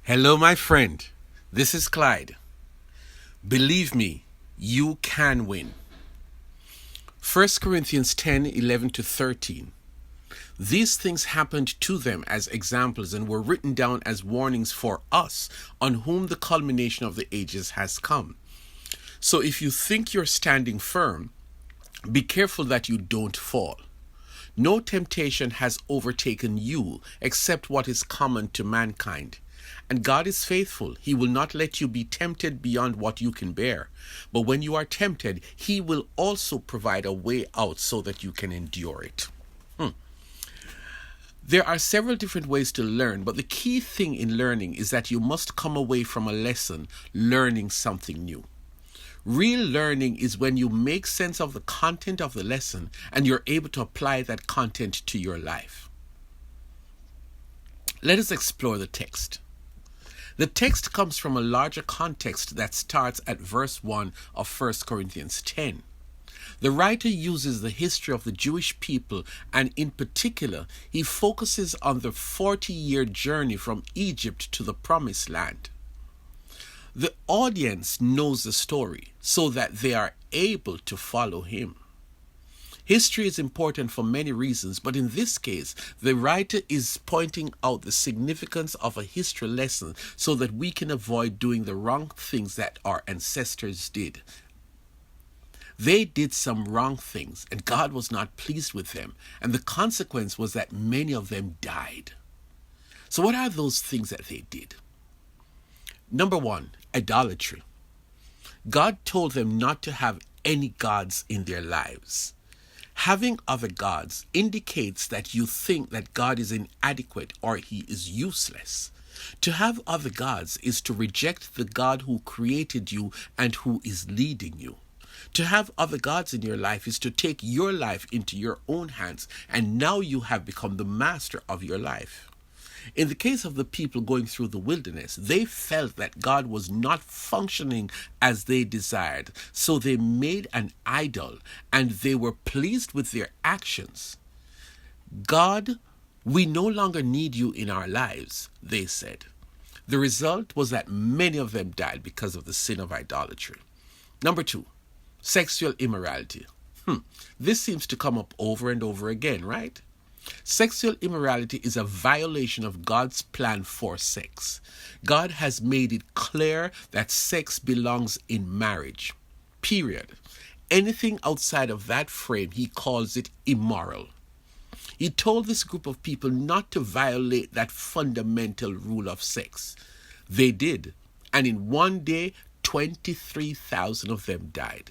Hello, my friend. This is Clyde. Believe me, you can win. 1 Corinthians 10:11-13. These things happened to them as examples and were written down as warnings for us, on whom the culmination of the ages has come. So if you think you're standing firm, be careful that you don't fall. No temptation has overtaken you except what is common to mankind. And God is faithful. He will not let you be tempted beyond what you can bear. But when you are tempted, He will also provide a way out so that you can endure it. There are several different ways to learn, but the key thing in learning is that you must come away from a lesson learning something new. Real learning is when you make sense of the content of the lesson and you're able to apply that content to your life. Let us explore the text. The text comes from a larger context that starts at verse 1 of 1 Corinthians 10. The writer uses the history of the Jewish people, and in particular, he focuses on the 40-year journey from Egypt to the Promised Land. The audience knows the story so that they are able to follow him. History is important for many reasons, but in this case, the writer is pointing out the significance of a history lesson so that we can avoid doing the wrong things that our ancestors did. They did some wrong things, and God was not pleased with them, and the consequence was that many of them died. So what are those things that they did? Number 1, idolatry. God told them not to have any gods in their lives. Having other gods indicates that you think that God is inadequate or He is useless. To have other gods is to reject the God who created you and who is leading you. To have other gods in your life is to take your life into your own hands, and now you have become the master of your life. In the case of the people going through the wilderness, they felt that God was not functioning as they desired, so they made an idol, and they were pleased with their actions. God, we no longer need you in our lives, they said. The result was that many of them died because of the sin of idolatry. Number 2, sexual immorality. This seems to come up over and over again, right? Sexual immorality is a violation of God's plan for sex. God has made it clear that sex belongs in marriage. Period. Anything outside of that frame, He calls it immoral. He told this group of people not to violate that fundamental rule of sex. They did, and in one day, 23,000 of them died.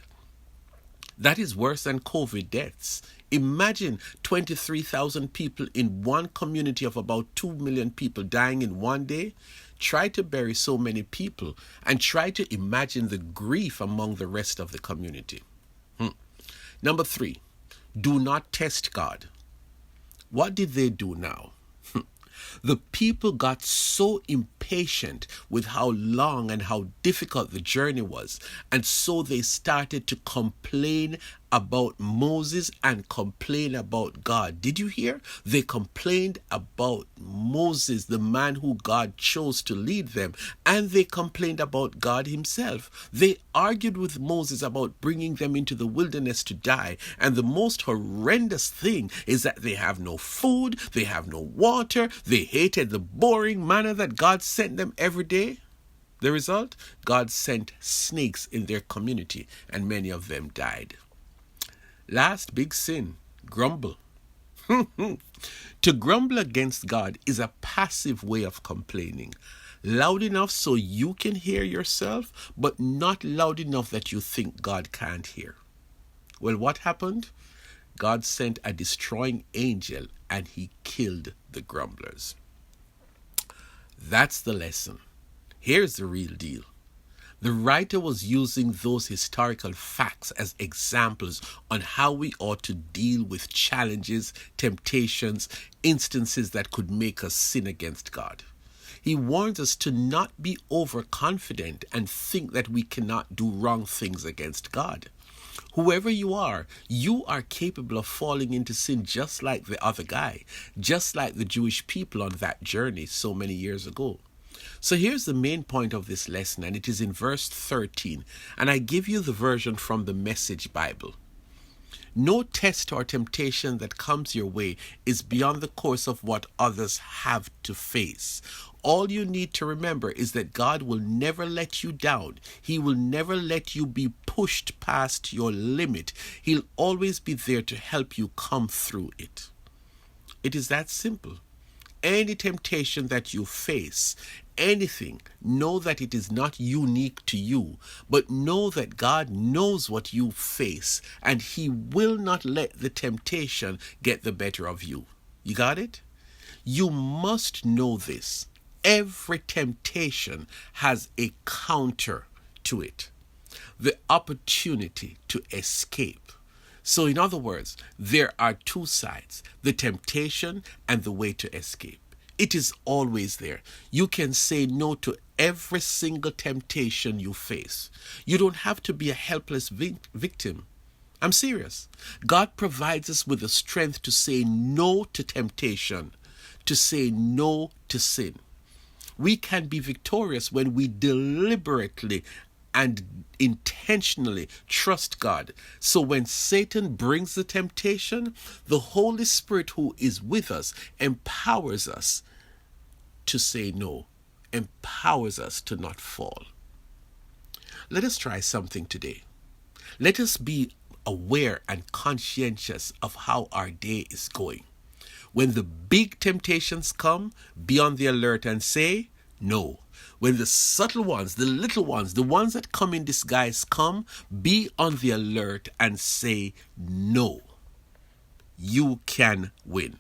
That is worse than COVID deaths. Imagine 23,000 people in one community of about 2 million people dying in one day. Try to bury so many people and try to imagine the grief among the rest of the community. Number 3, do not test God. What did they do now? The people got so impatient with how long and how difficult the journey was, and so they started to complain about Moses and complain about God. Did you hear? They complained about Moses, the man who God chose to lead them, and they complained about God Himself. They argued with Moses about bringing them into the wilderness to die, and the most horrendous thing is that they have no food, they have no water, they hated the boring manna that God sent them every day. The result? God sent snakes in their community, and many of them died. Last big sin, grumble. To grumble against God is a passive way of complaining. Loud enough so you can hear yourself, but not loud enough that you think God can't hear. Well, what happened? God sent a destroying angel and He killed the grumblers. That's the lesson. Here's the real deal. The writer was using those historical facts as examples on how we ought to deal with challenges, temptations, instances that could make us sin against God. He warns us to not be overconfident and think that we cannot do wrong things against God. Whoever you are capable of falling into sin just like the other guy, just like the Jewish people on that journey so many years ago. So here's the main point of this lesson, and it is in verse 13. And I give you the version from the Message Bible. No test or temptation that comes your way is beyond the course of what others have to face. All you need to remember is that God will never let you down. He will never let you be pushed past your limit. He'll always be there to help you come through it. It is that simple. Any temptation that you face, anything, know that it is not unique to you, but know that God knows what you face, and He will not let the temptation get the better of you. You got it? You must know this. Every temptation has a counter to it, the opportunity to escape. So in other words, there are two sides, the temptation and the way to escape. It is always there. You can say no to every single temptation you face. You don't have to be a helpless victim. I'm serious. God provides us with the strength to say no to temptation, to say no to sin. We can be victorious when we deliberately and intentionally trust God. So when Satan brings the temptation, the Holy Spirit who is with us empowers us to say no, empowers us to not fall. Let us try something today. Let us be aware and conscientious of how our day is going. When the big temptations come, be on the alert and say no. When the subtle ones, the little ones, the ones that come in disguise come, be on the alert and say no. You can win.